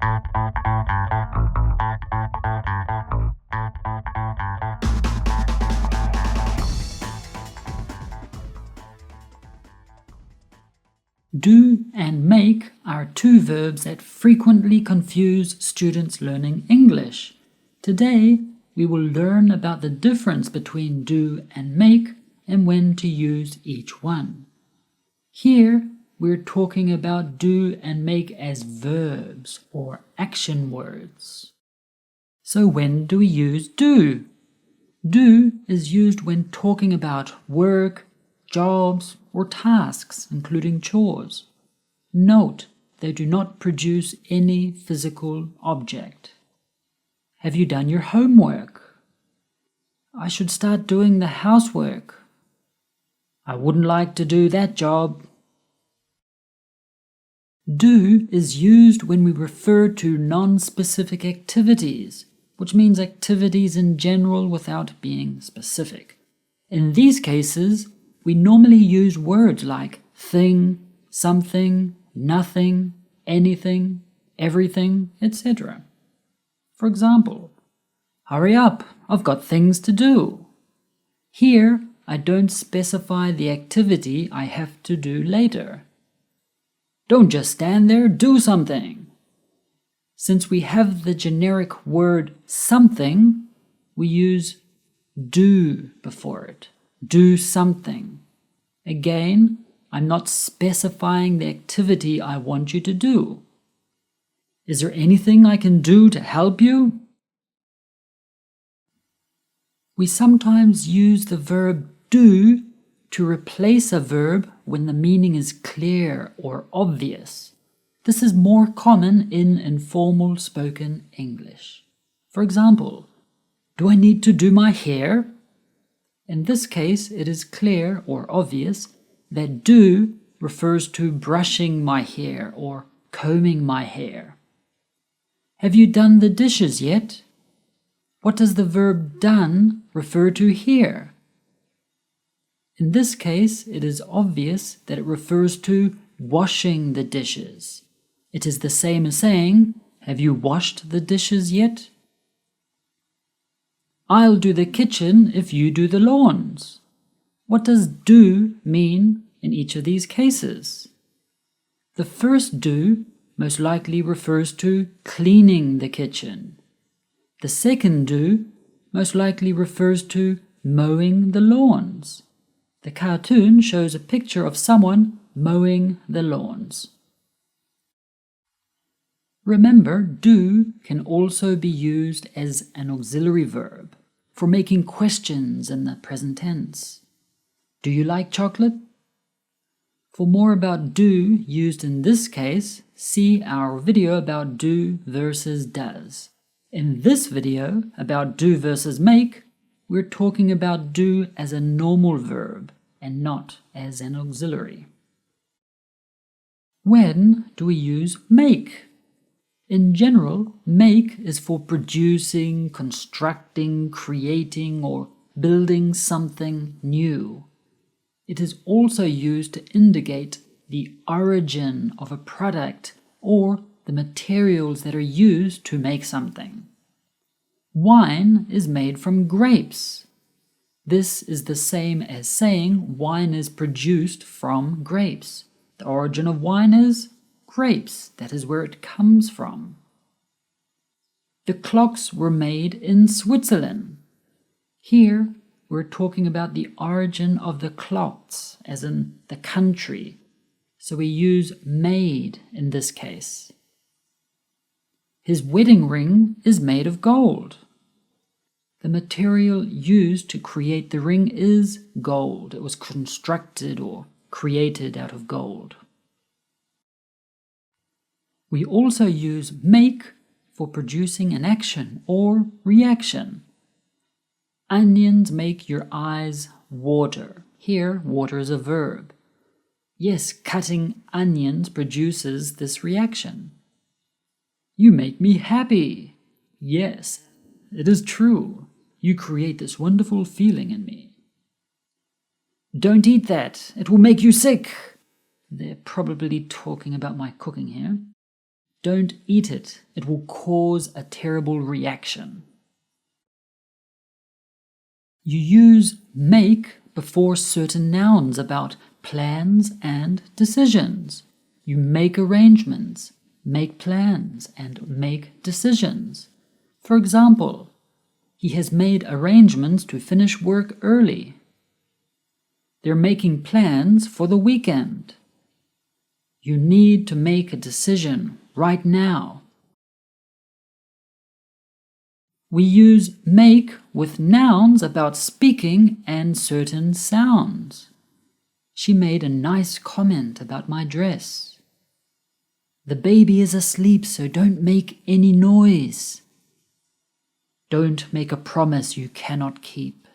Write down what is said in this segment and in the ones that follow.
Do and make are two verbs that frequently confuse students learning English. Today, we will learn about the difference between do and make and when to use each one. Here, we're talking about do and make as verbs or action words. So when do we use do? Do is used when talking about work, jobs, or tasks, including chores. Note, they do not produce any physical object. Have you done your homework? I should start doing the housework. I wouldn't like to do that job. Do is used when we refer to non-specific activities, which means activities in general without being specific. In these cases, we normally use words like thing, something, nothing, anything, everything, etc. For example, hurry up, I've got things to do. Here, I don't specify the activity I have to do later. Don't just stand there, do something. Since we have the generic word something, we use do before it. Do something. Again, I'm not specifying the activity I want you to do. Is there anything I can do to help you? We sometimes use the verb do to replace a verb when the meaning is clear or obvious. This is more common in informal spoken English. For example, do I need to do my hair? In this case, it is clear or obvious that do refers to brushing my hair or combing my hair. Have you done the dishes yet? What does the verb done refer to here? In this case, it is obvious that it refers to washing the dishes. It is the same as saying, have you washed the dishes yet? I'll do the kitchen if you do the lawns. What does do mean in each of these cases? The first do most likely refers to cleaning the kitchen. The second do most likely refers to mowing the lawns. The cartoon shows a picture of someone mowing the lawns. Remember, do can also be used as an auxiliary verb for making questions in the present tense. Do you like chocolate? For more about do used in this case, see our video about do versus does. In this video about do versus make, we're talking about do as a normal verb and not as an auxiliary. When do we use make? In general, make is for producing, constructing, creating, or building something new. It is also used to indicate the origin of a product or the materials that are used to make something. Wine is made from grapes. This is the same as saying wine is produced from grapes. The origin of wine is grapes. That is where it comes from. The clocks were made in Switzerland. Here, we're talking about the origin of the clocks, as in the country. So we use made in this case. His wedding ring is made of gold. The material used to create the ring is gold. It was constructed or created out of gold. We also use make for producing an action or reaction. Onions make your eyes water. Here, water is a verb. Yes, cutting onions produces this reaction. You make me happy. Yes, it is true. You create this wonderful feeling in me. Don't eat that. It will make you sick. They're probably talking about my cooking here. Don't eat it. It will cause a terrible reaction. You use make before certain nouns about plans and decisions. You make arrangements, make plans, and make decisions. For example, he has made arrangements to finish work early. They're making plans for the weekend. You need to make a decision right now. We use make with nouns about speaking and certain sounds. She made a nice comment about my dress. The baby is asleep, so don't make any noise. Don't make a promise you cannot keep.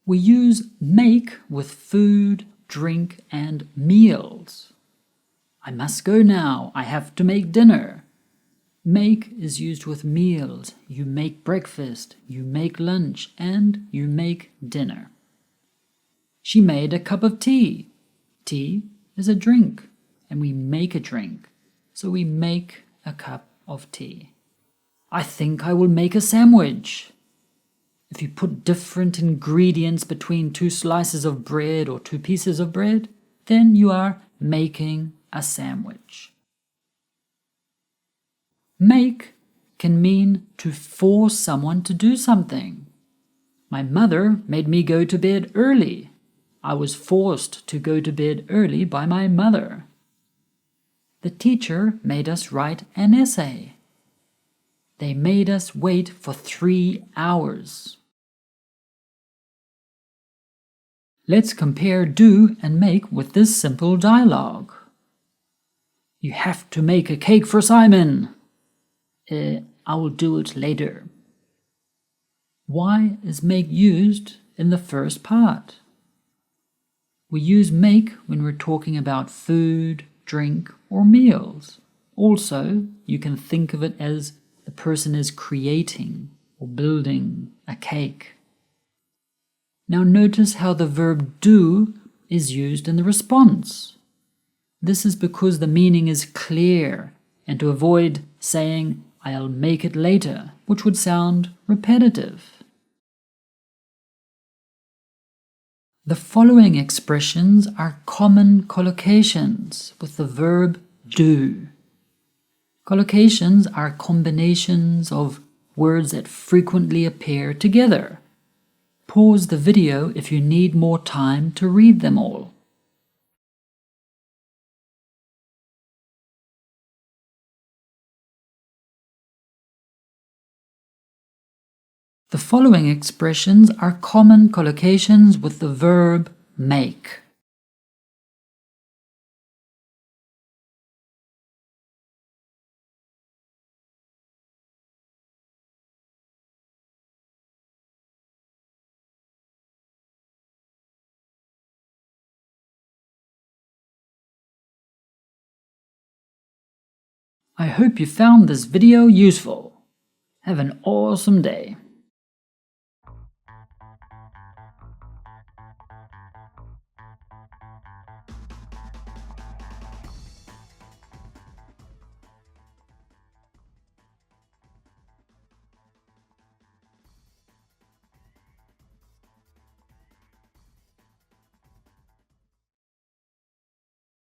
We use make with food, drink, and meals. I must go now. I have to make dinner. Make is used with meals. You make breakfast, you make lunch, and you make dinner. She made a cup of tea. Tea is a drink, and we make a drink, so we make a cup of tea. I think I will make a sandwich. If you put different ingredients between 2 slices of bread or 2 pieces of bread, then you are making a sandwich. Make can mean to force someone to do something. My mother made me go to bed early. I was forced to go to bed early by my mother. The teacher made us write an essay. They made us wait for 3 hours. Let's compare do and make with this simple dialogue. You have to make a cake for Simon. I will do it later. Why is make used in the first part? We use make when we're talking about food, drink, or meals. Also, you can think of it as the person is creating or building a cake. Now notice how the verb do is used in the response. This is because the meaning is clear, and to avoid saying, I'll make it later, which would sound repetitive. The following expressions are common collocations with the verb do. Collocations are combinations of words that frequently appear together. Pause the video if you need more time to read them all. The following expressions are common collocations with the verb make. I hope you found this video useful. Have an awesome day.